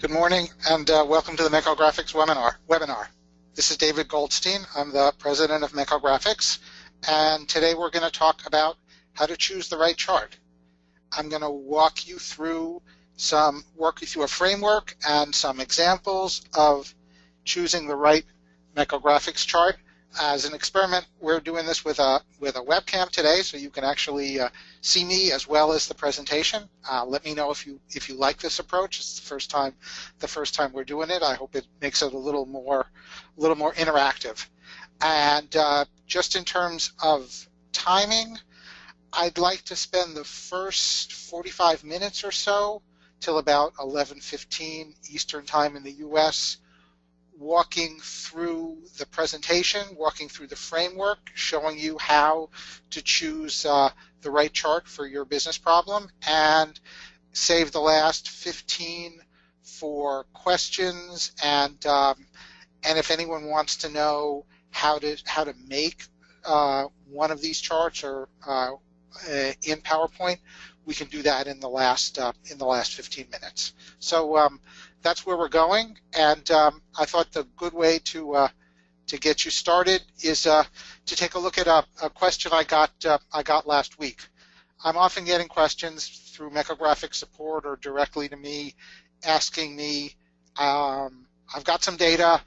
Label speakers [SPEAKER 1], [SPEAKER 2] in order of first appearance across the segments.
[SPEAKER 1] Good morning and welcome to the Meko Graphics webinar. This is David Goldstein. I'm the president of Meko Graphics, and today we're going to talk about how to choose the right chart. I'm going to walk you through a framework and some examples of choosing the right Meko Graphics chart. As an experiment, we're doing this with a webcam today, so you can actually see me as well as the presentation. Let me know if you like this approach. It's the first time we're doing it. I hope it makes it a little more interactive. And just in terms of timing, I'd like to spend the first 45 minutes or so till about 11:15 Eastern Time in the U.S. walking through the presentation, walking through the framework, showing you how to choose the right chart for your business problem, and save the last 15 for questions. And if anyone wants to know how to make one of these charts or in PowerPoint, we can do that in the last 15 minutes. So that's where we're going, and I thought the good way to get you started is to take a look at a question I got last week. I'm often getting questions through Meko Graphics support or directly to me, asking me, I've got some data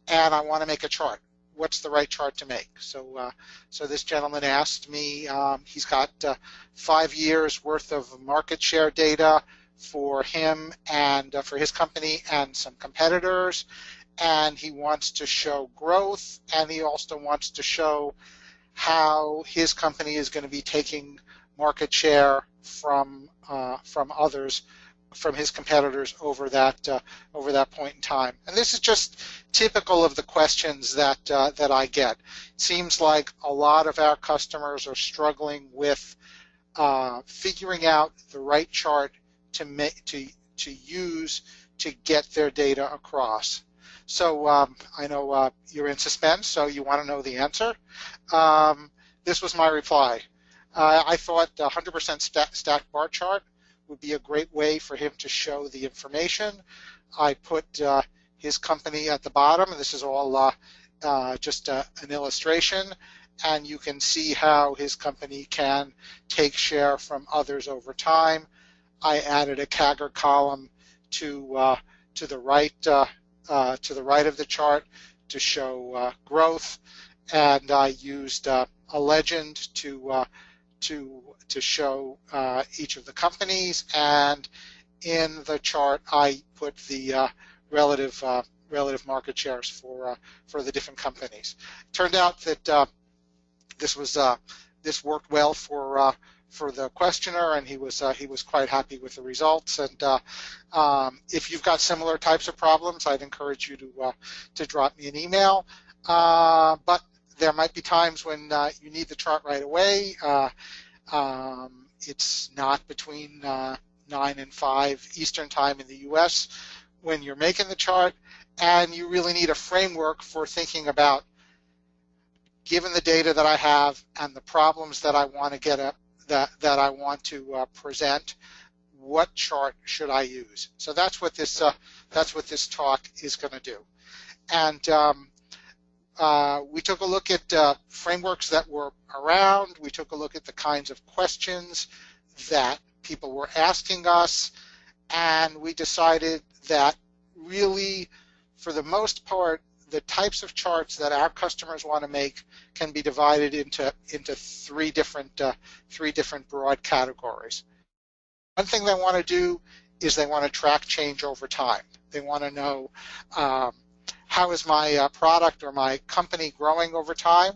[SPEAKER 1] and I want to make a chart. What's the right chart to make? So this gentleman asked me. He's got 5 years worth of market share data for him and for his company and some competitors, and he wants to show growth, and he also wants to show how his company is going to be taking market share from others, from his competitors over that point in time. And this is just typical of the questions that I get. It seems like a lot of our customers are struggling with figuring out the right chart to use to get their data across. So I know you're in suspense, so you want to know the answer. This was my reply. I thought the 100% stacked bar chart would be a great way for him to show the information. I put his company at the bottom, and this is all just an illustration, and you can see how his company can take share from others over time. I added a CAGR column to the right of the chart to show growth, and I used a legend to show each of the companies, and in the chart I put the relative market shares for the different companies. It turned out that this worked well for the questioner, and he was quite happy with the results. And if you've got similar types of problems, I'd encourage you to drop me an email. But there might be times when you need the chart right away. It's not between 9 and 5 Eastern Time in the U.S. when you're making the chart, and you really need a framework for thinking about, given the data that I have and the problems that I want to get at, that I want to present, what chart should I use? So that's what this talk is going to do. And we took a look at frameworks that were around. We took a look at the kinds of questions that people were asking us, and we decided that really, for the most part, the types of charts that our customers want to make can be divided into three different broad categories. One thing they want to do is they want to track change over time. They want to know how is my product or my company growing over time.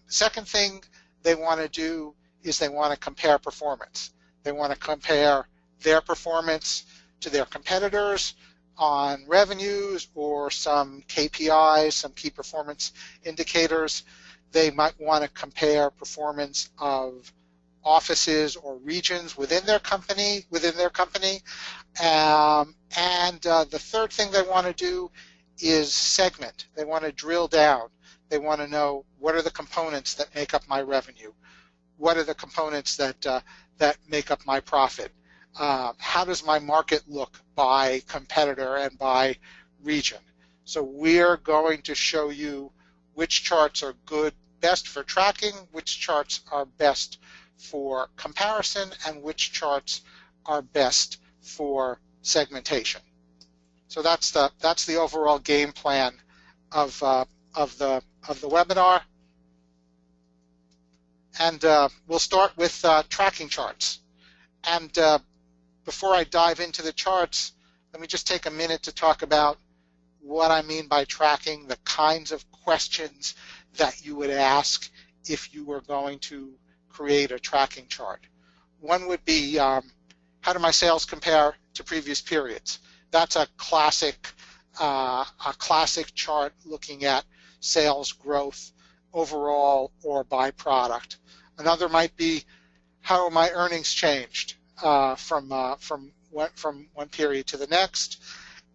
[SPEAKER 1] Second thing they want to do is they want to compare performance. They want to compare their performance to their competitors on revenues or some KPIs, some key performance indicators. They might want to compare performance of offices or regions within their company. And the third thing they want to do is segment. They want to drill down. They want to know, what are the components that make up my revenue? What are the components that make up my profit? how does my market look by competitor and by region. So we're going to show you which charts are best for tracking, which charts are best for comparison, and which charts are best for segmentation. So that's the overall game plan of the webinar. And we'll start with tracking charts. And before I dive into the charts, let me just take a minute to talk about what I mean by tracking, the kinds of questions that you would ask if you were going to create a tracking chart. One would be, how do my sales compare to previous periods? That's a classic chart looking at sales growth overall or by product. Another might be, how are my earnings changed from one period to the next?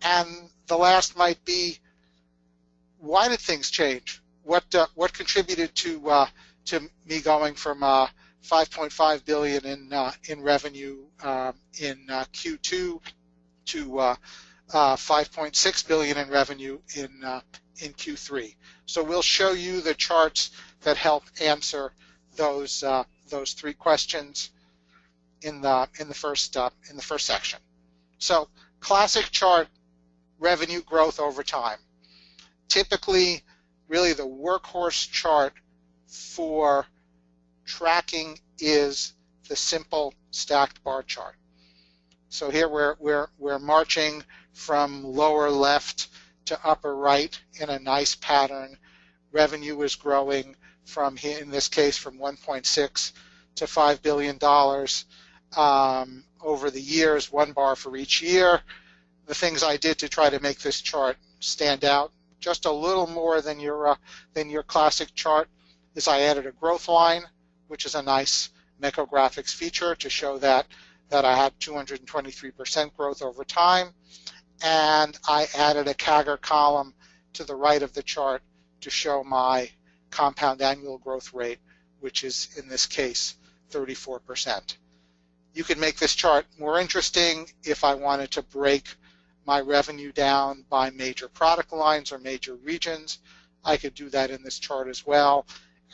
[SPEAKER 1] And the last might be, why did things change? What contributed to me going from 5.5 billion in revenue in Q2 to 5.6 billion in revenue in Q3? So we'll show you the charts that help answer those three questions in the first section. So classic chart, revenue growth over time. Typically, really the workhorse chart for tracking is the simple stacked bar chart. So here we're marching from lower left to upper right in a nice pattern. Revenue is growing from, in this case, from 1.6 to $5 billion over the years, one bar for each year. The things I did to try to make this chart stand out just a little more than your classic chart is I added a growth line, which is a nice Meko Graphics feature to show that I had 223% growth over time, and I added a CAGR column to the right of the chart to show my compound annual growth rate, which is in this case 34%. You could make this chart more interesting if I wanted to break my revenue down by major product lines or major regions. I could do that in this chart as well,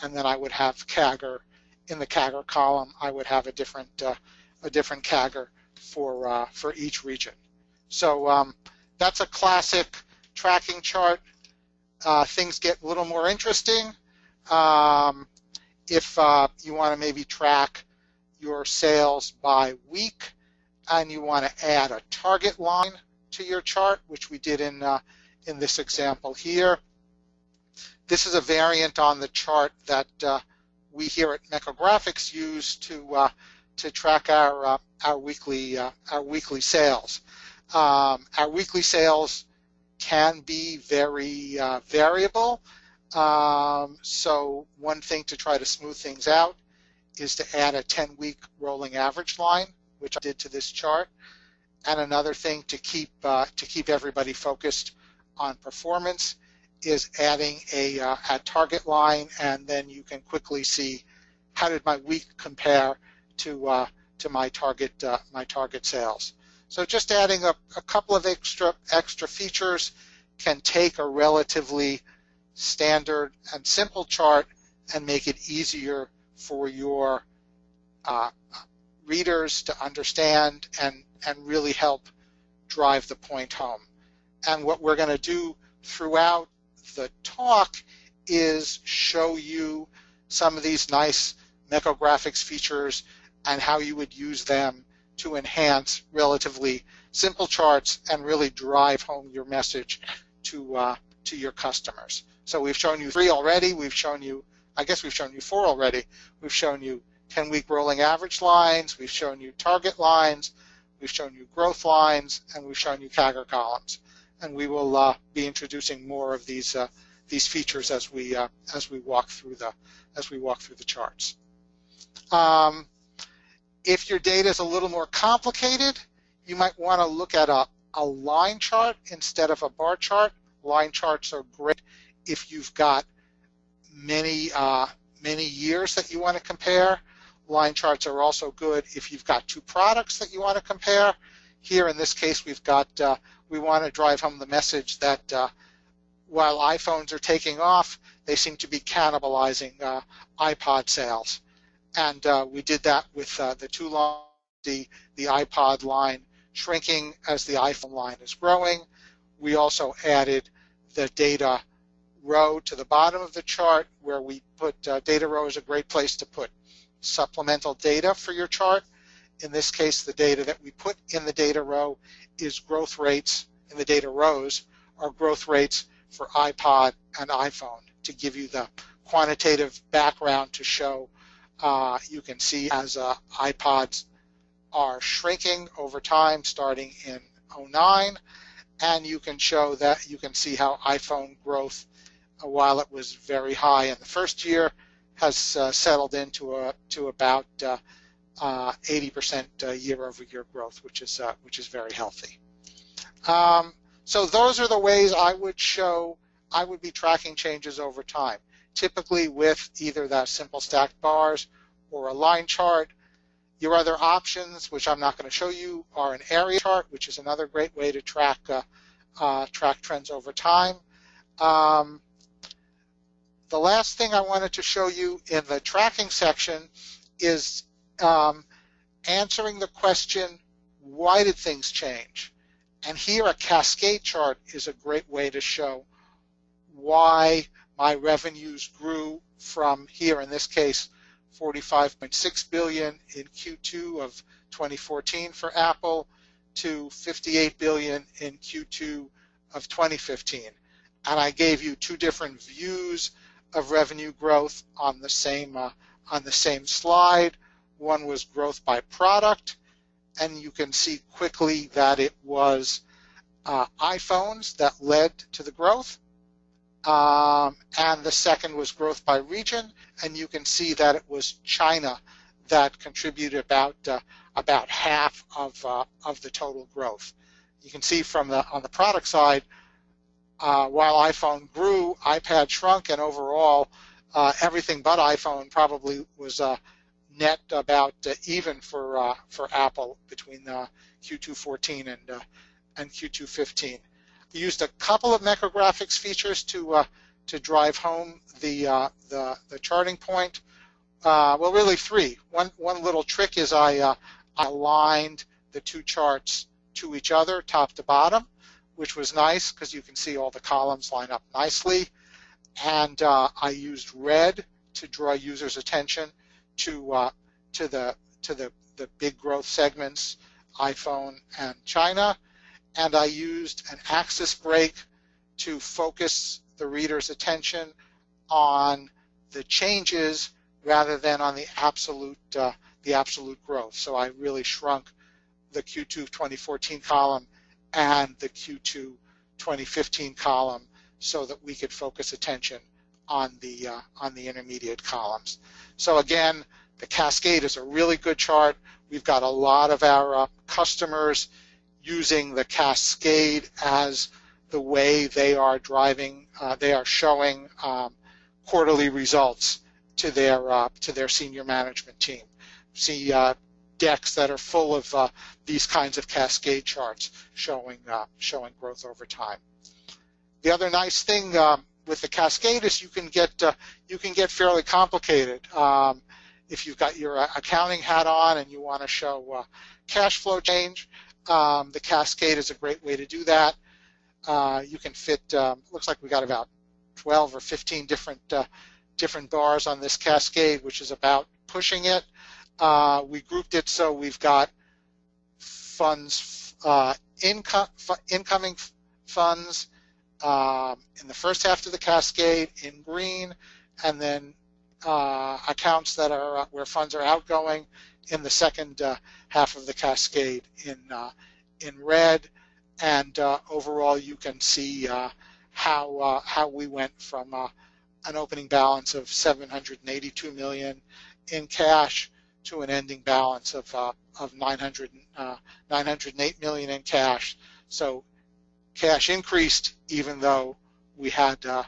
[SPEAKER 1] and then I would have CAGR in the CAGR column. I would have a different CAGR for each region. So that's a classic tracking chart. Things get a little more interesting if you want to maybe track your sales by week and you want to add a target line to your chart, which we did in this example here. This is a variant on the chart that we here at Meko Graphics use to track our weekly sales. Our weekly sales can be very variable. So one thing to try to smooth things out is to add a 10-week rolling average line, which I did to this chart. And another thing to keep everybody focused on performance is adding a target line, and then you can quickly see how did my week compare to my target sales. So just adding a couple of extra features can take a relatively standard and simple chart and make it easier for your readers to understand and really help drive the point home. And what we're going to do throughout the talk is show you some of these nice Meko Graphics features and how you would use them to enhance relatively simple charts and really drive home your message to your customers. So we've shown you 3 already. We've shown you, I guess we've shown you 4 already. We've shown you 10-week rolling average lines. We've shown you target lines. We've shown you growth lines, and we've shown you CAGR columns. And we will be introducing more of these features as we walk through the charts. If your data is a little more complicated, you might want to look at a line chart instead of a bar chart. Line charts are great if you've got many years that you want to compare. Line charts are also good if you've got two products that you want to compare. Here in this case, we want to drive home the message that while iPhones are taking off, they seem to be cannibalizing iPod sales. And we did that with the two lines, the iPod line shrinking as the iPhone line is growing. We also added the data row to the bottom of the chart, where we put data row is a great place to put supplemental data for your chart. In this case, the data that we put in the data row is growth rates, in the data rows are growth rates for iPod and iPhone, to give you the quantitative background to show you can see as iPods are shrinking over time starting in 2009, and you can show that you can see how iPhone growth, while it was very high in the first year, has settled into about 80% year-over-year growth, which is very healthy. So those are the ways I would be tracking changes over time, typically with either the simple stacked bars or a line chart. Your other options, which I'm not going to show you, are an area chart, which is another great way to track trends over time. The last thing I wanted to show you in the tracking section is answering the question, why did things change? And here a cascade chart is a great way to show why my revenues grew from here, in this case, 45.6 billion in Q2 of 2014 for Apple to 58 billion in Q2 of 2015. And I gave you two different views of revenue growth on the same slide. One was growth by product, and you can see quickly that it was iPhones that led to the growth. And the second was growth by region, and you can see that it was China that contributed about half of the total growth. You can see from on the product side, while iPhone grew, iPad shrunk, and overall everything but iPhone probably was net about even for Apple between Q2 14 and Q2 15. We used a couple of Micrographics features to drive home the charting point. Well, really three. One little trick is I aligned the two charts to each other, top to bottom, which was nice because you can see all the columns line up nicely. And I used red to draw users' attention to the big growth segments, iPhone and China. And I used an axis break to focus the reader's attention on the changes rather than on the absolute growth. So I really shrunk the Q2 2014 column and the Q2 2015 column so that we could focus attention on the intermediate columns. So again, the cascade is a really good chart. We've got a lot of our customers using the cascade as the way they are driving, they are showing quarterly results to their senior management team. See decks that are full of these kinds of cascade charts showing growth over time. The other nice thing with the cascade is you can get fairly complicated. If you've got your accounting hat on and you want to show cash flow change, the cascade is a great way to do that. You can fit, looks like we got about 12 or 15 different bars on this cascade, which is about pushing it. We grouped it so we've got funds, incoming funds in the first half of the cascade in green, and then accounts that are where funds are outgoing in the second half of the cascade in red. And overall, you can see how we went from an opening balance of 782 million in cash to an ending balance of 908 million in cash. So cash increased even though we had a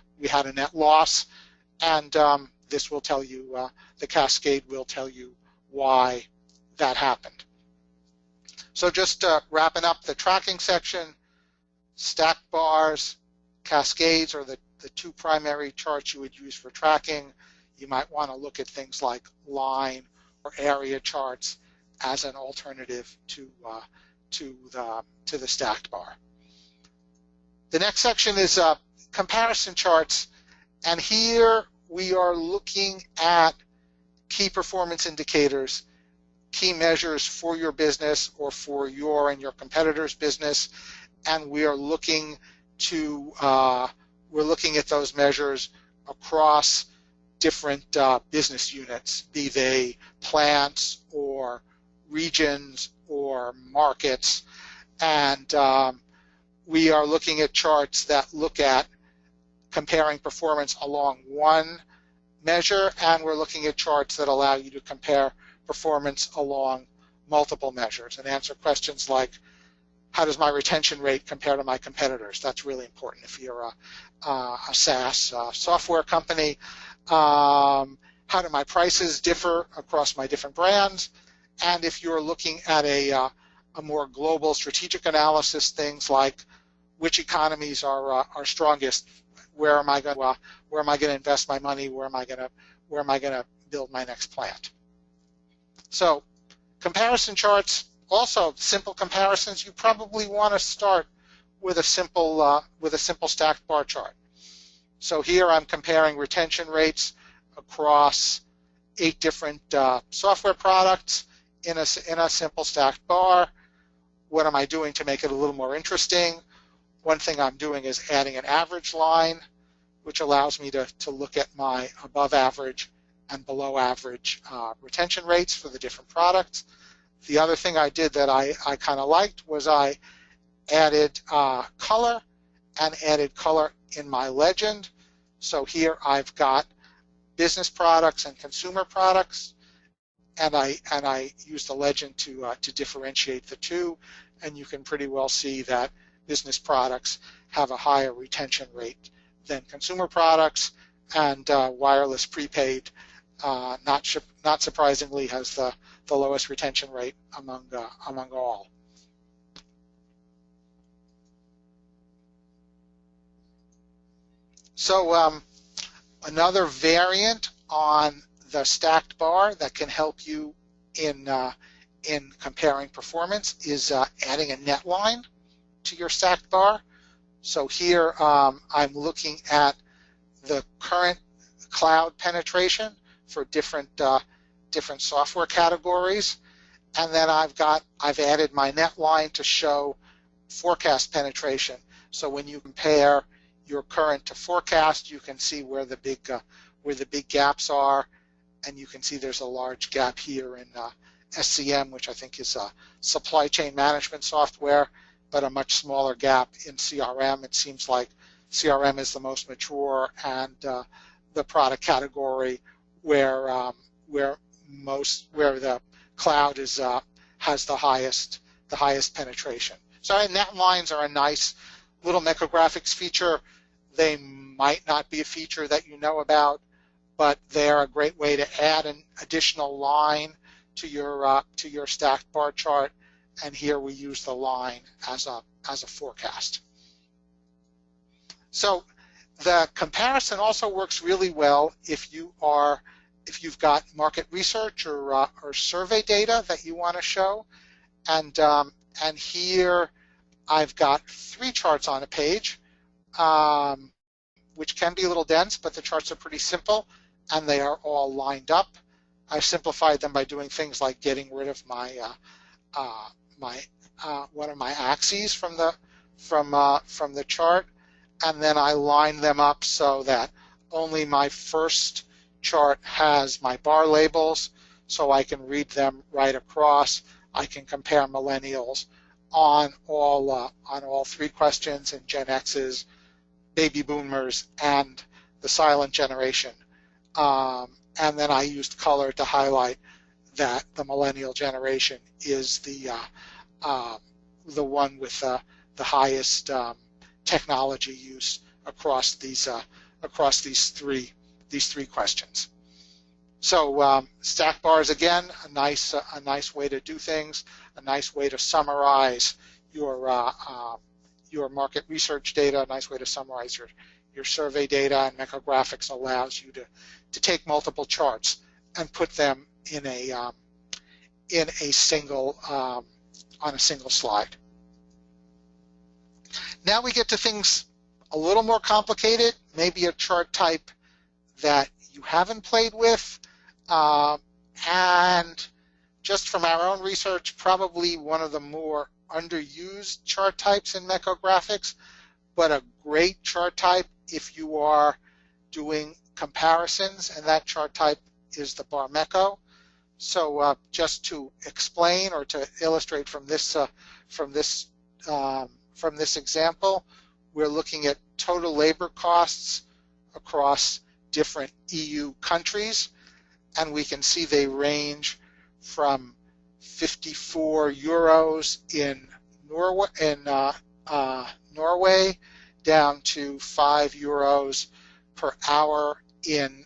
[SPEAKER 1] net loss, and this will tell you, the cascade will tell you why that happened. So just wrapping up the tracking section, stacked bars, cascades are the two primary charts you would use for tracking. You might want to look at things like line or area charts as an alternative to the stacked bar. The next section is comparison charts, and here we are looking at key performance indicators, key measures for your business or for your and your competitors' business, and we are looking to we're looking at those measures across different business units, be they plants or regions or markets, and we are looking at charts that look at comparing performance along one measure, and we're looking at charts that allow you to compare performance along multiple measures and answer questions like, how does my retention rate compare to my competitors? That's really important if you're a SaaS software company. How do my prices differ across my different brands? And if you're looking at a more global strategic analysis, things like which economies are strongest, where am I going to invest my money, where am I going to build my next plant? So comparison charts, also simple comparisons. You probably want to start with a simple stacked bar chart. So here I'm comparing retention rates across 8 different software products in a simple stacked bar. What am I doing to make it a little more interesting? One thing I'm doing is adding an average line, which allows me to look at my above average and below average retention rates for the different products. The other thing I did that I kind of liked was I added color and added color in my legend. So here I've got business products and consumer products, and I used the legend to differentiate the two, and you can pretty well see that business products have a higher retention rate than consumer products, and wireless prepaid, not surprisingly, has the lowest retention rate among all. So another variant on the stacked bar that can help you in comparing performance is adding a net line to your stacked bar. So here I'm looking at the current cloud penetration for different software categories, and then I've added my net line to show forecast penetration. So when you compare your current to forecast, you can see where the big gaps are, and you can see there's a large gap here in SCM, which I think is a supply chain management software, but a much smaller gap in CRM. It seems like CRM is the most mature and the product category where the cloud has the highest penetration. So net lines are a nice little Mecographics feature. They might not be a feature that you know about, but they're a great way to add an additional line to your stacked bar chart. And here we use the line as a forecast. So the comparison also works really well if you've got market research or survey data that you want to show. And here I've got 3 charts on a page, which can be a little dense, but the charts are pretty simple and they are all lined up. I've simplified them by doing things like getting rid of my one of my axes from the chart, and then I line them up so that only my first chart has my bar labels, so I can read them right across. I can compare millennials on all 3 questions, and Gen X's, baby boomers, and the silent generation. And then I used color to highlight that the millennial generation is the one with the highest technology use across these 3 questions. So stack bars, again, a nice way to do things, a nice way to summarize your market research data, a nice way to summarize your survey data, and Mechographics allows you to take multiple charts and put them in a single on a single slide. Now we get to things a little more complicated, maybe a chart type that you haven't played with, and just from our own research, probably one of the more underused chart types in Mechographics, but a great chart type if you are doing comparisons, and that chart type is the bar Mecho. So just to explain or to illustrate from this example, we're looking at total labor costs across different EU countries, and we can see they range from 54 euros in Norway down to 5 euros per hour in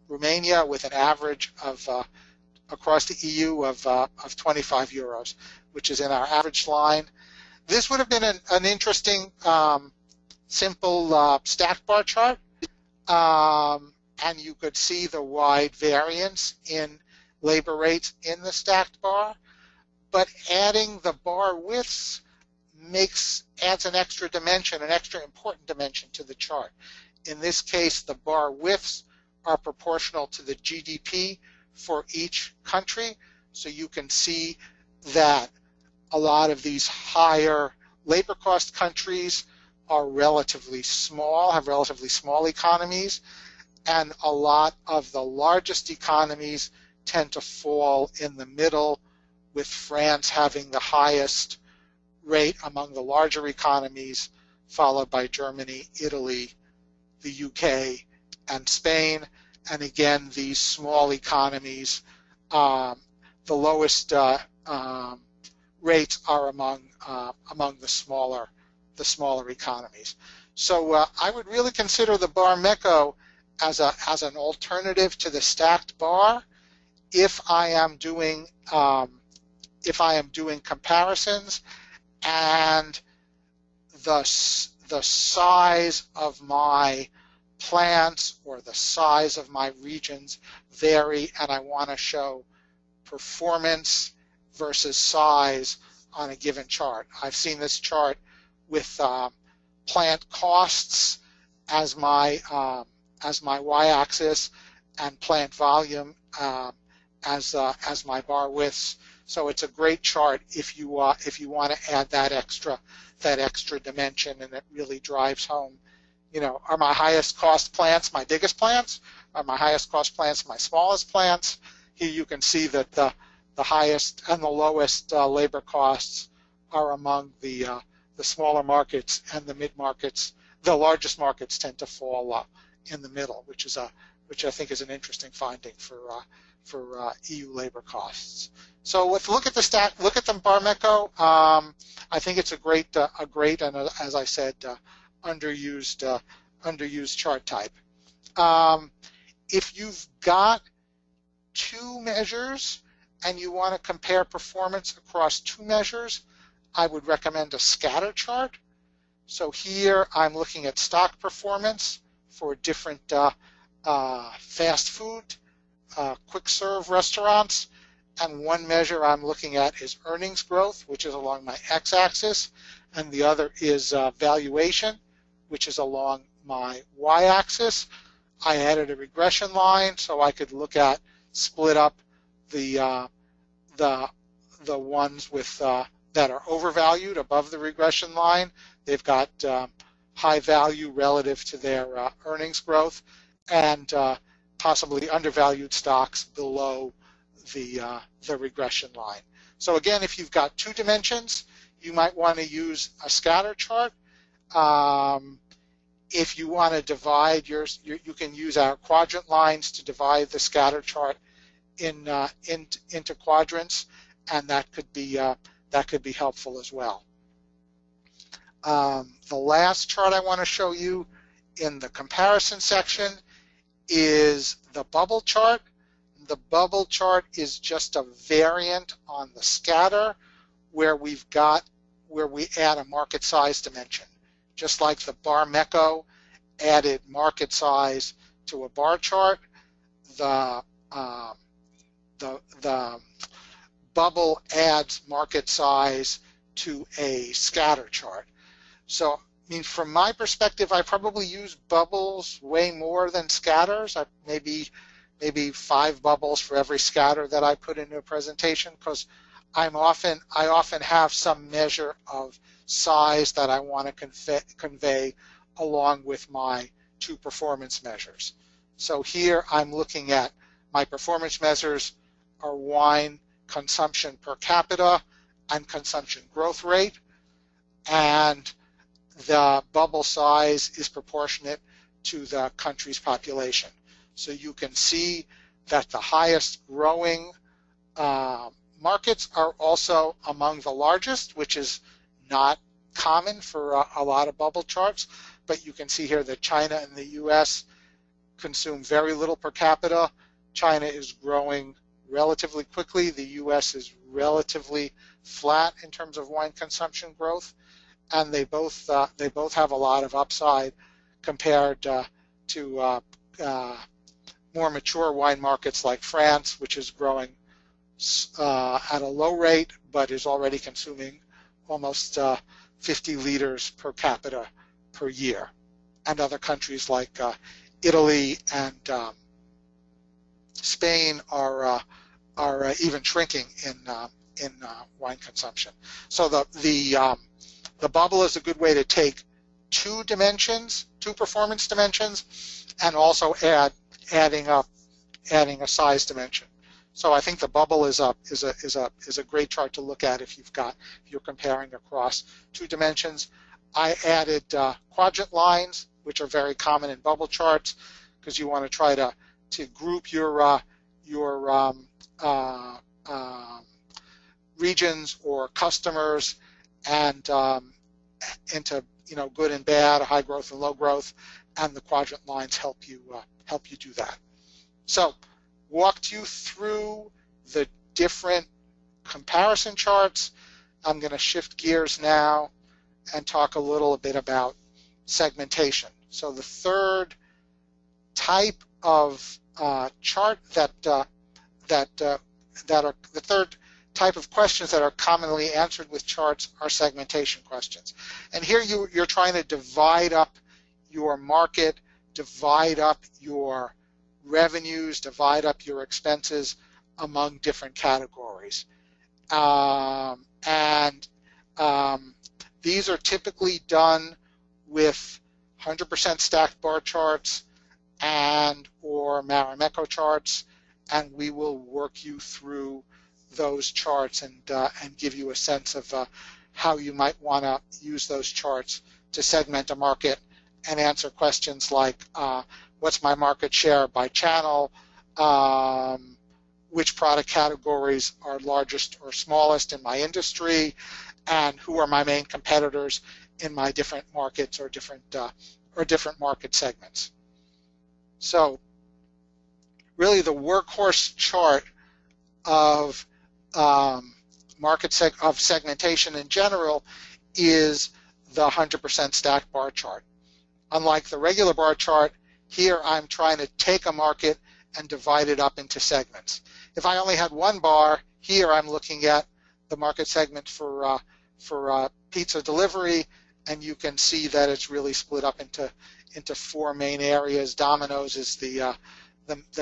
[SPEAKER 1] Romania, with an average of across the EU of 25 euros, which is in our average line. This would have been an interesting simple stacked bar chart, and you could see the wide variance in labor rates in the stacked bar, but adding the bar widths adds an extra dimension, an extra important dimension to the chart. In this case, the bar widths are proportional to the GDP for each country, so you can see that a lot of these higher labor cost countries are relatively small, have relatively small economies, and a lot of the largest economies tend to fall in the middle, with France having the highest rate among the larger economies, followed by Germany, Italy, the UK, and Spain. And again, these small economies, the lowest rates are among the smaller economies. So I would really consider the bar Mecho as an alternative to the stacked bar if I am doing comparisons, and the size of my plants or the size of my regions vary, and I want to show performance versus size on a given chart. I've seen this chart with plant costs as my y-axis and plant volume as my bar widths. So it's a great chart if you want to add that extra dimension, and it really drives home, are my highest cost plants my biggest plants? Are my highest cost plants my smallest plants? Here you can see that the highest and the lowest labor costs are among the smaller markets, and the mid markets. The largest markets tend to fall in the middle, which I think is an interesting finding for EU labor costs. So let's look at the bar Mecho. I think it's a great and as I said, underused chart type. If you've got two measures and you want to compare performance across two measures, I would recommend a scatter chart. So here I'm looking at stock performance for different fast food, quick serve restaurants, and one measure I'm looking at is earnings growth, which is along my x-axis, and the other is valuation, which is along my y-axis. I added a regression line so I could split up the ones with that are overvalued above the regression line. They've got high value relative to their earnings growth, and possibly undervalued stocks below the regression line. So again, if you've got two dimensions, you might want to use a scatter chart. If you want to divide you can use our quadrant lines to divide the scatter chart into quadrants, and that could be helpful as well. The last chart I want to show you in the comparison section is the bubble chart. the bubble chart is just a variant on the scatter where we add a market size dimension. Just like the bar Mecco added market size to a bar chart, the bubble adds market size to a scatter chart. So, I mean, from my perspective, I probably use bubbles way more than scatters. Maybe 5 bubbles for every scatter that I put into a presentation, because I often have some measure of size that I want to convey along with my 2 performance measures. So here I'm looking at my performance measures are wine consumption per capita and consumption growth rate, and the bubble size is proportionate to the country's population. So you can see that the highest growing markets are also among the largest, which is not common for a lot of bubble charts, but you can see here that China and the US consume very little per capita. China is growing relatively quickly. The US is relatively flat in terms of wine consumption growth, and they both have a lot of upside compared to more mature wine markets like France, which is growing at a low rate, but is already consuming almost 50 liters per capita per year. And other countries like Italy and Spain are even shrinking in wine consumption. So the bubble is a good way to take 2 performance dimensions, and also adding a size dimension. So I think the bubble is a great chart to look at if you're comparing across 2 dimensions. I added quadrant lines, which are very common in bubble charts, because you want to try to group your regions or customers and into good and bad, high growth and low growth, and the quadrant lines help you do that. So, walked you through the different comparison charts. I'm going to shift gears now and talk a little bit about segmentation. So the third type of chart the third type of questions that are commonly answered with charts are segmentation questions. And here you're trying to divide up your market, divide up your revenues, divide up your expenses among different categories. These are typically done with 100% stacked bar charts and or Marimekko charts, and we will work you through those charts and give you a sense of how you might want to use those charts to segment a market and answer questions like what's my market share by channel, which product categories are largest or smallest in my industry, and who are my main competitors in my different markets or different market segments. So really the workhorse chart of segmentation in general is the 100% stacked bar chart. Unlike the regular bar chart, here I'm trying to take a market and divide it up into segments. If I only had one bar, here I'm looking at the market segment for pizza delivery, and you can see that it's really split up into 4 main areas. Domino's is the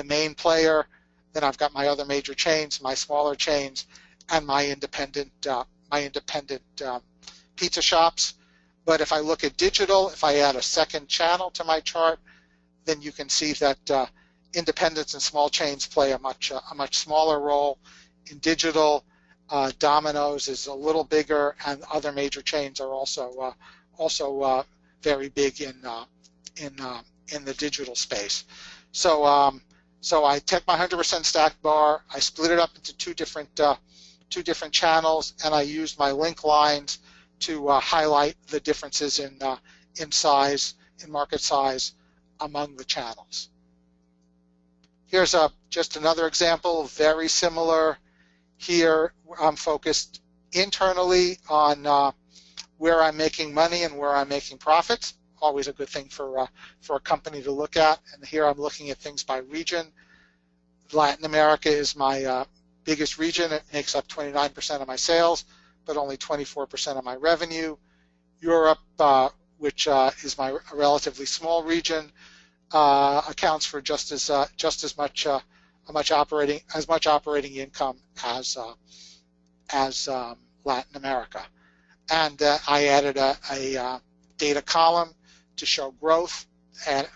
[SPEAKER 1] main player. Then I've got my other major chains, my smaller chains, and my independent pizza shops. But if I look at digital, if I add a second channel to my chart, then you can see that independents and small chains play a much smaller role. In digital, Domino's is a little bigger, and other major chains are also very big in the digital space. So I take my 100% stacked bar, I split it up into two different channels, and I use my link lines to highlight the differences in market size among the channels. Here's just another example, very similar here. I'm focused internally on where I'm making money and where I'm making profits. Always a good thing for a company to look at. And here I'm looking at things by region. Latin America is my biggest region. It makes up 29% of my sales, but only 24% of my revenue. Europe, which is my relatively small region, accounts for just as much operating income as Latin America. And I added a data column to show growth,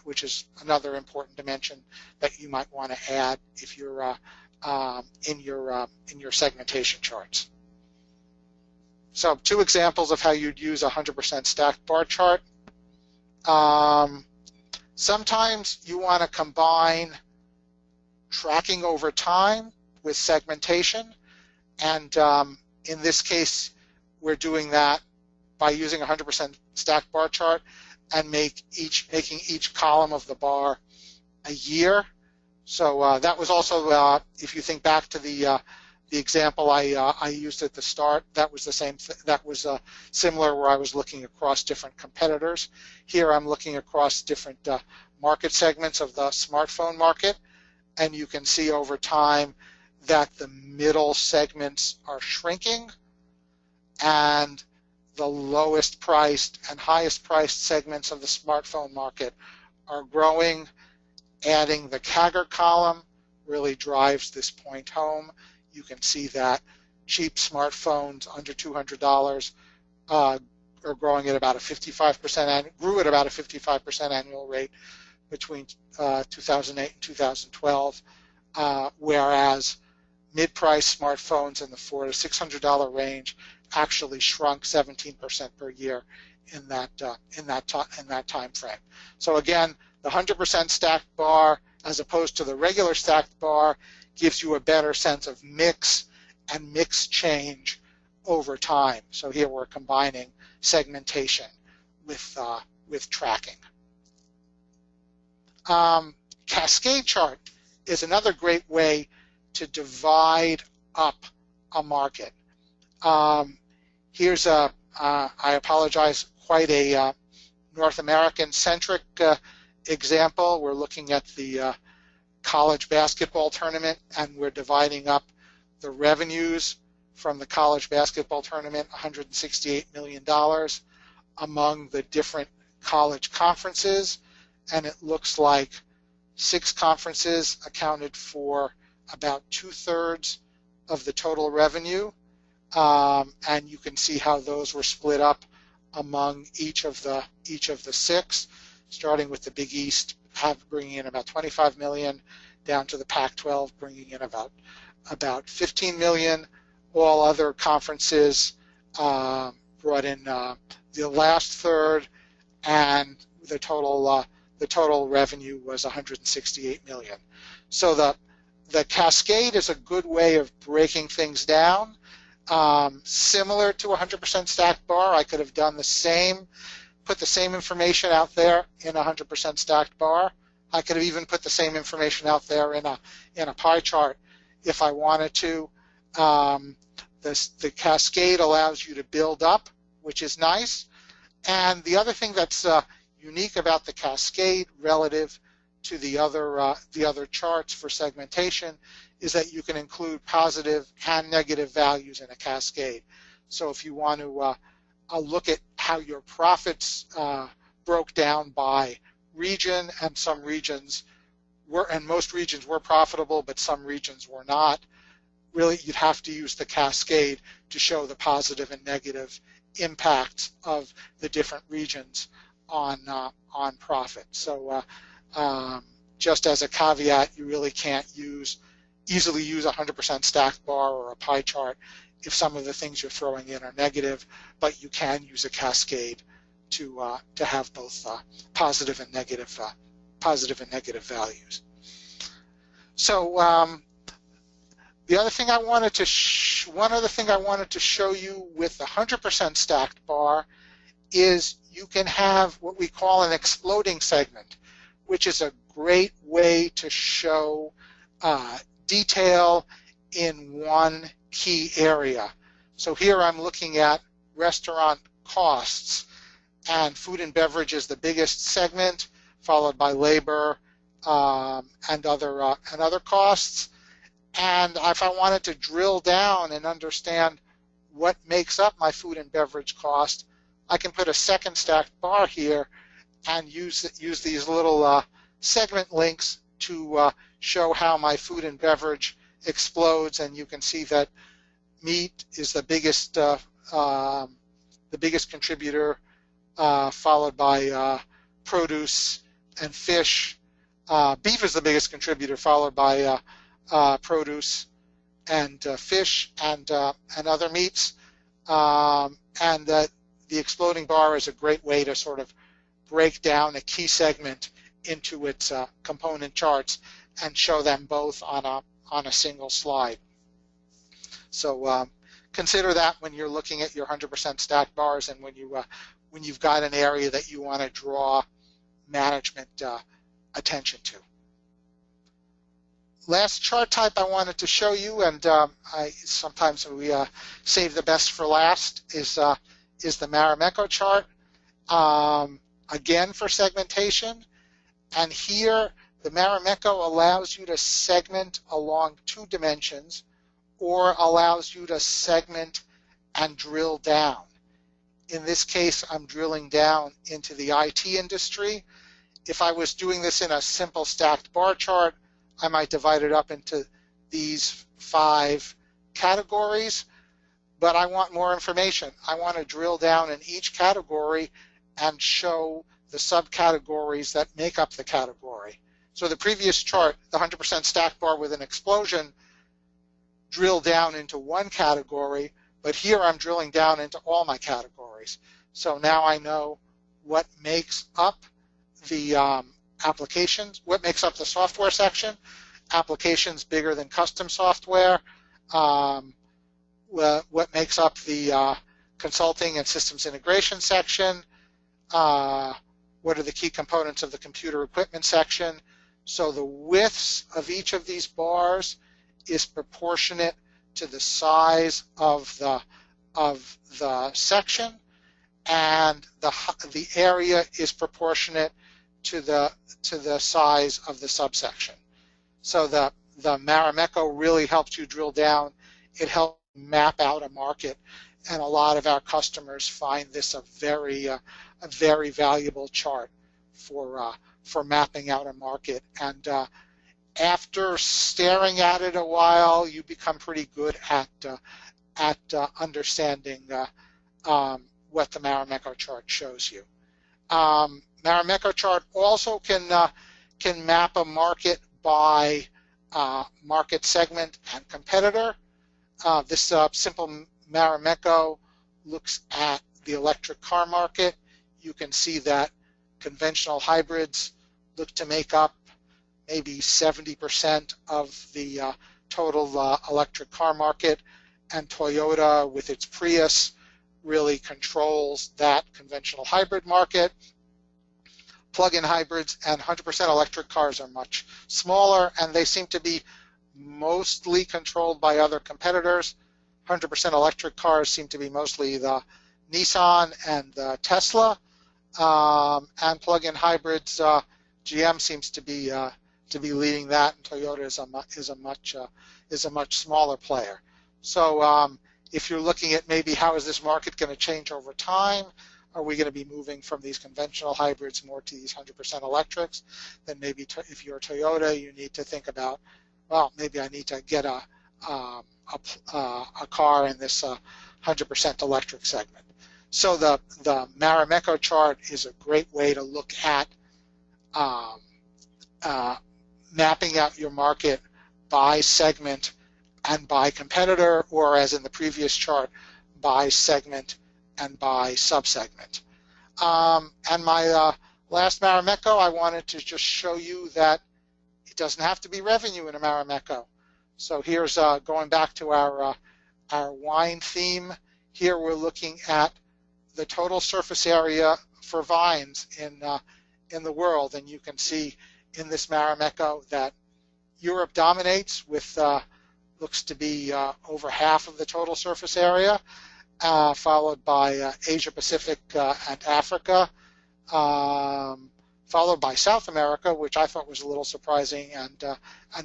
[SPEAKER 1] which is another important dimension that you might want to add if you're in your segmentation charts. So 2 examples of how you'd use a 100% stacked bar chart. Sometimes you want to combine tracking over time with segmentation, and in this case we're doing that by using a 100% stacked bar chart and making each column of the bar a year. So that was also, if you think back to the example I used at the start, that was the same. That was similar, where I was looking across different competitors. Here I'm looking across different market segments of the smartphone market, and you can see over time that the middle segments are shrinking, and the lowest priced and highest priced segments of the smartphone market are growing. Adding the CAGR column really drives this point home. You can see that cheap smartphones under $200 are growing at about a 55%, grew at about a 55% annual rate between 2008 and 2012, whereas mid-price smartphones in the $400 to $600 range actually shrunk 17% per year in that time frame. So again, the 100% stacked bar, as opposed to the regular stacked bar, gives you a better sense of mix and mix change over time. So here we're combining segmentation with tracking. Cascade chart is another great way to divide up a market. Here's I apologize, quite a North American-centric example. We're looking at the college basketball tournament, and we're dividing up the revenues from the college basketball tournament, $168 million, among the different college conferences, and it looks like 6 conferences accounted for about 2/3 of the total revenue, and you can see how those were split up among each of the 6, starting with the Big East bringing in about 25 million, down to the Pac-12 bringing in about 15 million. All other conferences brought in the last third, and the total revenue was 168 million. So the cascade is a good way of breaking things down. Similar to a 100% stacked bar, I could have done the same, put the same information out there in a 100% stacked bar. I could have even put the same information out there in a pie chart if I wanted to. The cascade allows you to build up, which is nice. And the other thing that's unique about the cascade relative to the other charts for segmentation is that you can include positive and negative values in a cascade. So if you want to look at how your profits broke down by region, and some regions were, and most regions were profitable, but some regions were not, really you'd have to use the cascade to show the positive and negative impacts of the different regions on profit. So just as a caveat, you really can't easily use a 100% stacked bar or a pie chart if some of the things you're throwing in are negative, but you can use a cascade to have both positive and negative values. So one other thing I wanted to show you with the 100% stacked bar is you can have what we call an exploding segment, which is a great way to show detail in one key area. So here I'm looking at restaurant costs, and food and beverage is the biggest segment, followed by labor and other costs. And if I wanted to drill down and understand what makes up my food and beverage cost, I can put a second stacked bar here and use these little segment links to show how my food and beverage explodes. And you can see that meat is the biggest contributor, followed by produce and fish. Beef is the biggest contributor, followed by produce and fish and other meats. And the exploding bar is a great way to sort of break down a key segment into its component charts and show them both on a single slide. So consider that when you're looking at your 100% stacked bars, and when you've got an area that you want to draw management attention to. Last chart type I wanted to show you, and sometimes we save the best for last, is the Marimekko chart. Again, for segmentation, and here the Marimekko allows you to segment along 2 dimensions, or allows you to segment and drill down. In this case, I'm drilling down into the IT industry. If I was doing this in a simple stacked bar chart, I might divide it up into these 5 categories, but I want more information. I want to drill down in each category and show the subcategories that make up the category. So the previous chart, the 100% stacked bar with an explosion, drilled down into one category, but here I'm drilling down into all my categories. So now I know what makes up the applications, what makes up the software section, applications bigger than custom software, what makes up the consulting and systems integration section, what are the key components of the computer equipment section. So the widths of each of these bars is proportionate to the size of the section, and the area is proportionate to the size of the subsection. So the Marimekko really helps you drill down. It helps map out a market, and a lot of our customers find this a very valuable chart for mapping out a market. And after staring at it a while, you become pretty good at understanding what the Marimekko chart shows you. Marimekko chart also can map a market by market segment and competitor. This simple Marimekko looks at the electric car market. You can see that conventional hybrids look to make up maybe 70% of the total electric car market, and Toyota with its Prius really controls that conventional hybrid market. Plug-in hybrids and 100% electric cars are much smaller, and they seem to be mostly controlled by other competitors. 100% electric cars seem to be mostly the Nissan and the Tesla, and plug-in hybrids, GM seems to be leading that, and Toyota is a much smaller player. So if you're looking at maybe how is this market going to change over time, are we going to be moving from these conventional hybrids more to these 100% electrics? Then maybe if you're Toyota, you need to think about, well, maybe I need to get a car in this 100% electric segment. So the Marimekko chart is a great way to look at mapping out your market by segment and by competitor, or as in the previous chart, by segment and by subsegment. And my last Marimekko, I wanted to just show you that it doesn't have to be revenue in a Marimekko. So here's going back to our wine theme. Here we're looking at the total surface area for vines in the world, and you can see in this Marimekko that Europe dominates with looks to be over half of the total surface area, followed by Asia Pacific and Africa, followed by South America, which I thought was a little surprising, and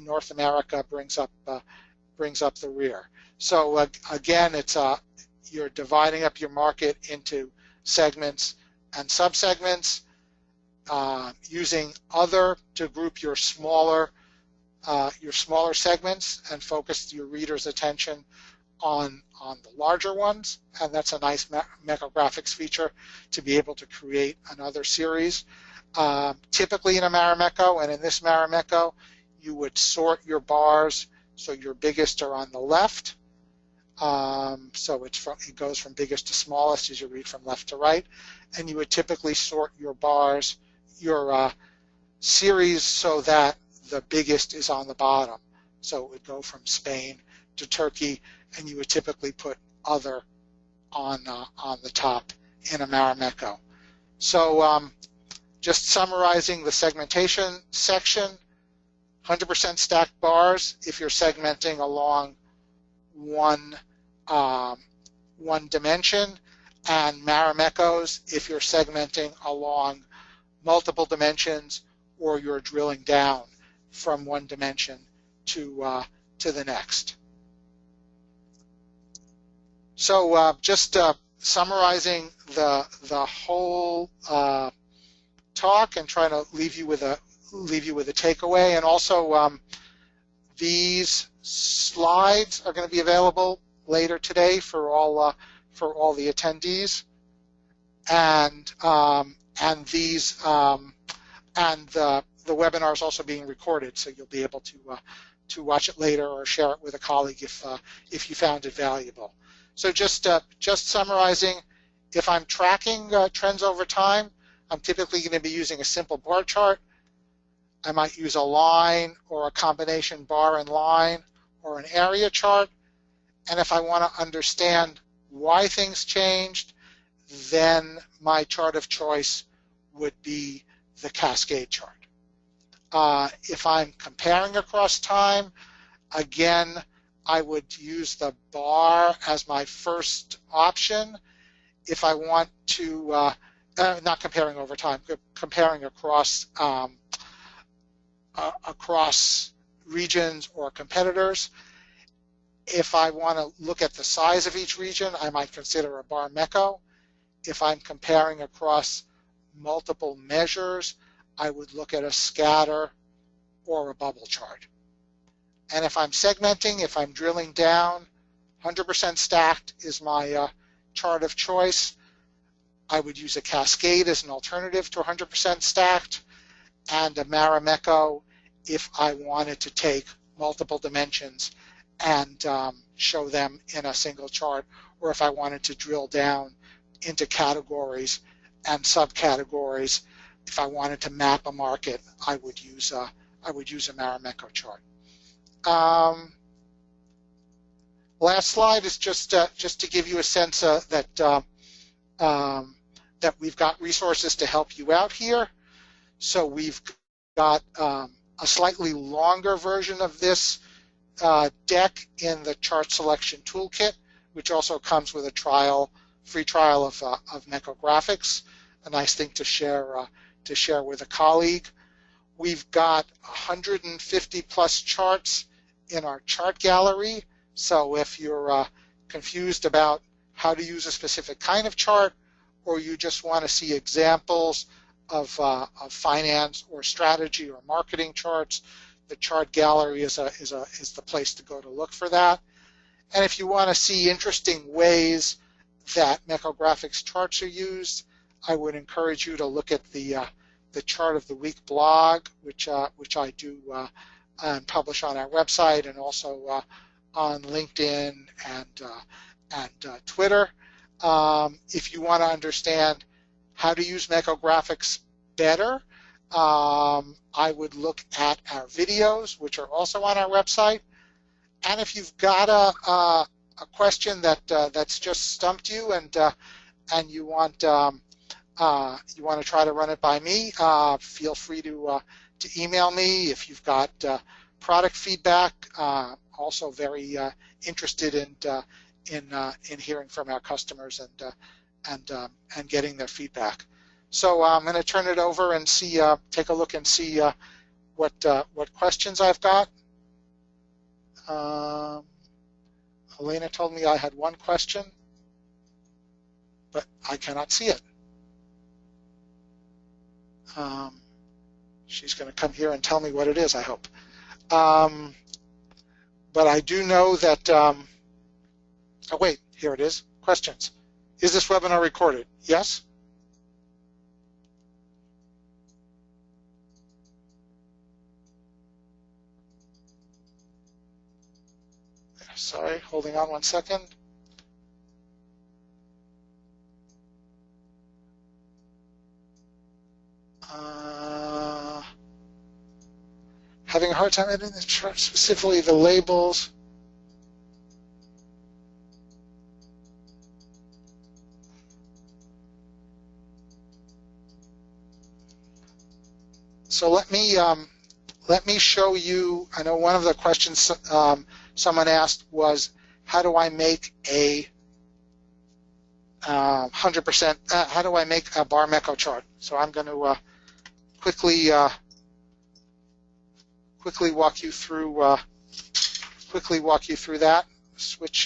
[SPEAKER 1] North America brings up the rear. So again, it's you're dividing up your market into segments and subsegments, using other to group your smaller segments and focus your reader's attention on the larger ones, and that's a nice Mecographics feature to be able to create another series. Typically in a Marimekko, and in this Marimekko, you would sort your bars so your biggest are on the left. So it goes from biggest to smallest as you read from left to right, and you would typically sort your bars, your series, so that the biggest is on the bottom. So it would go from Spain to Turkey, and you would typically put other on the top in a Marimekko. So just summarizing the segmentation section, 100% stacked bars if you're segmenting along one dimension, and Marimekkos if you're segmenting along multiple dimensions or you're drilling down from one dimension to the next. So just summarizing the whole talk and trying to leave you with a takeaway, and also these slides are going to be available later today for all the attendees, and the webinar is also being recorded, so you'll be able to watch it later or share it with a colleague if you found it valuable. So just summarizing, if I'm tracking trends over time, I'm typically going to be using a simple bar chart. I might use a line or a combination bar and line or an area chart. And if I want to understand why things changed, then my chart of choice would be the cascade chart. If I'm comparing across time, again, I would use the bar as my first option. If I want to, not comparing over time, comparing across regions or competitors. If I want to look at the size of each region, I might consider a bar Mecco. If I'm comparing across multiple measures, I would look at a scatter or a bubble chart. And if I'm segmenting, if I'm drilling down, 100% stacked is my chart of choice. I would use a cascade as an alternative to 100% stacked, and a Marimekko if I wanted to take multiple dimensions and show them in a single chart, or if I wanted to drill down into categories and subcategories. If I wanted to map a market, I would use a Marimekko chart. Last slide is just to give you a sense that we've got resources to help you out here. So we've got a slightly longer version of this deck in the chart selection toolkit, which also comes with a free trial of Mecographics, a nice thing to share with a colleague. We've got 150 plus charts in our chart gallery. So if you're confused about how to use a specific kind of chart, or you just want to see examples of finance or strategy or marketing charts, the chart gallery is the place to go to look for that. And if you want to see interesting ways that Mecographics charts are used, I would encourage you to look at the Chart of the Week blog, which I do and publish on our website, and also on LinkedIn and Twitter. If you want to understand how to use Mecographics better, I would look at our videos, which are also on our website. And if you've got a question that's just stumped you, and you want to try to run it by me, feel free to email me. If you've got product feedback. Also very interested in hearing from our customers and getting their feedback. So I'm going to turn it over and see, take a look and see what questions I've got. Elena told me I had one question, but I cannot see it. She's going to come here and tell me what it is, I hope. But I do know that, oh wait, here it is, questions. Is this webinar recorded? Yes? Sorry, holding on 1 second. Having a hard time editing the chart, specifically the labels. So let me show you. I know one of the questions someone asked was, how do I make a 100%? How do I make a bar Mecco chart? So I'm going to quickly walk you through that. Switch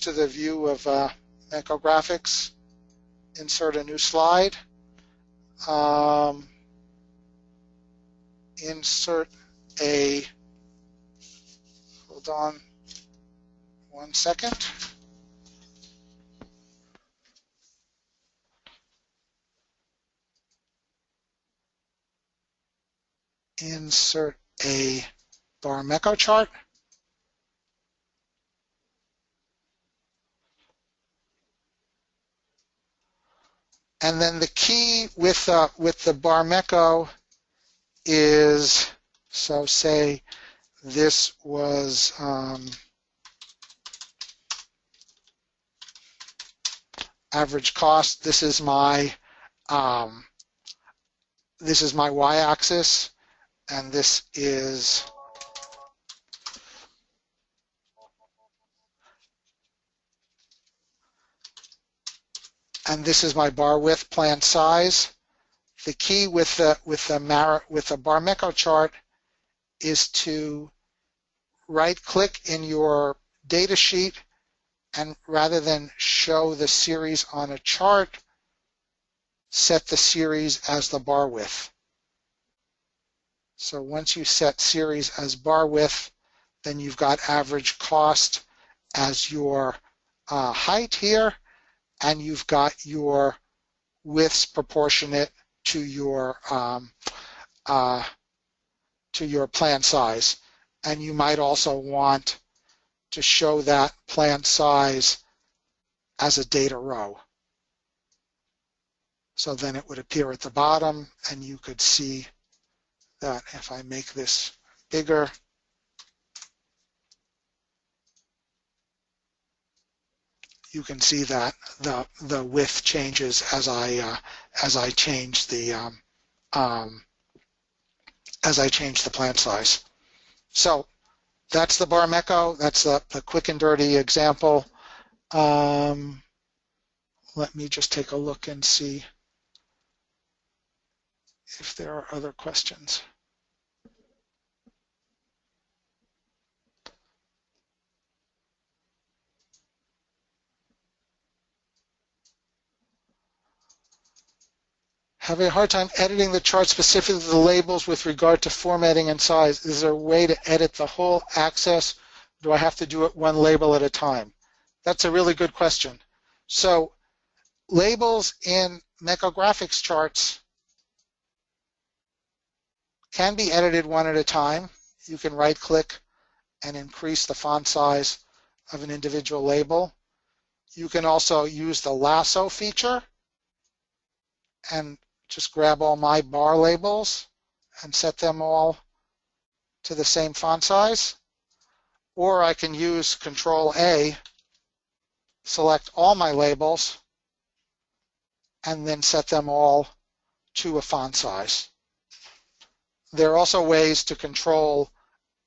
[SPEAKER 1] to the view of Mecco Graphics. Insert a new slide. Insert a. Hold on 1 second. Insert a bar Mecco chart. And then the key with the bar Mecco is, so say this was average cost. This is my y-axis, and this is my bar width planned size. The key with the bar Mecco chart is to right-click in your data sheet, and rather than show the series on a chart, set the series as the bar width. So once you set series as bar width, then you've got average cost as your height here, and you've got your widths proportionate to your plan size. And you might also want to show that plan size as a data row. So then it would appear at the bottom, and you could see that if I make this bigger, you can see that the width changes as I change the plan size. So that's the bar Mecco. That's the quick and dirty example. Let me just take a look and see if there are other questions. Having a hard time editing the chart, specifically the labels with regard to formatting and size. Is there a way to edit the whole axis? Do I have to do it one label at a time? That's a really good question. So labels in Mecco Graphics charts can be edited one at a time. You can right-click and increase the font size of an individual label. You can also use the lasso feature and just grab all my bar labels and set them all to the same font size. Or I can use Control-A, select all my labels, and then set them all to a font size. there are also ways to control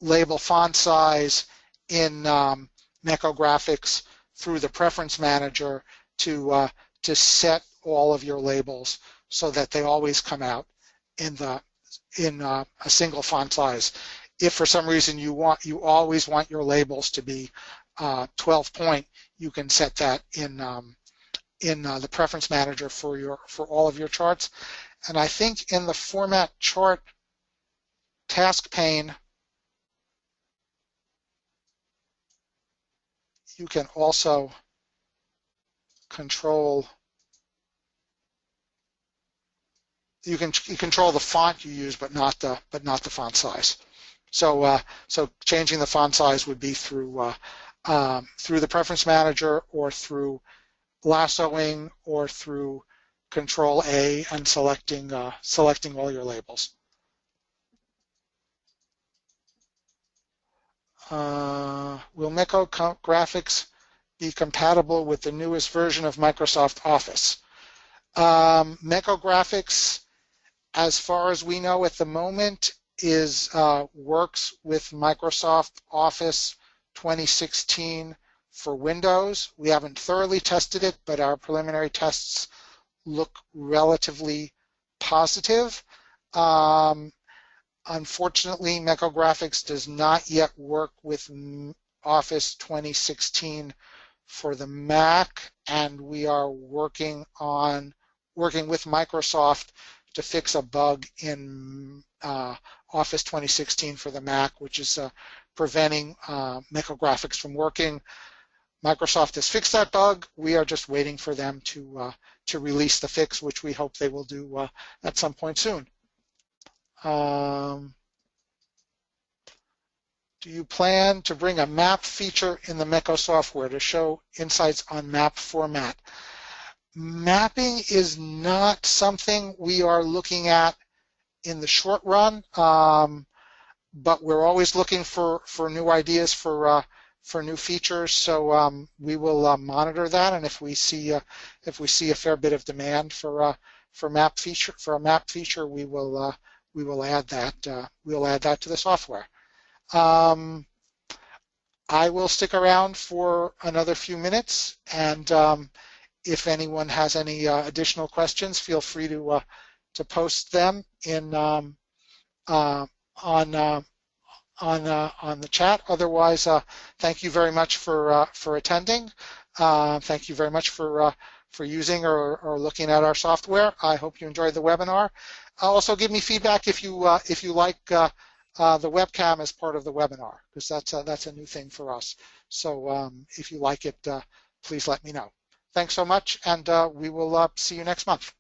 [SPEAKER 1] label font size in Meco Graphics through the Preference Manager to set all of your labels so that they always come out in a single font size. If for some reason you always want your labels to be 12 point, you can set that in the Preference Manager for all of your charts. And I think in the Format Chart task pane, you can also control. You can control the font you use, but not the font size. So so changing the font size would be through the Preference Manager, or through lassoing, or through Control A and selecting all your labels. Will Meco Graphics be compatible with the newest version of Microsoft Office? Meco Graphics, as far as we know at the moment, works with Microsoft Office 2016 for Windows. We haven't thoroughly tested it, but our preliminary tests look relatively positive. Unfortunately, Meco Graphics does not yet work with Office 2016 for the Mac, and we are working with Microsoft to fix a bug in Office 2016 for the Mac, which is preventing Meco Graphics from working. Microsoft has fixed that bug. We are just waiting for them to release the fix, which we hope they will do at some point soon. Do you plan to bring a map feature in the Meco software to show insights on map format? Mapping is not something we are looking at in the short run, but we're always looking for new ideas for new features. So we will monitor that, and if we see a fair bit of demand for a map feature, we will add that. We'll add that to the software. I will stick around for another few minutes, and if anyone has any additional questions, feel free to post them in on the chat. Otherwise, thank you very much for attending. Thank you very much for using or looking at our software. I hope you enjoyed the webinar. Also, give me feedback if you like the webcam as part of the webinar, because that's a new thing for us. So if you like it, please let me know. Thanks so much, and we will see you next month.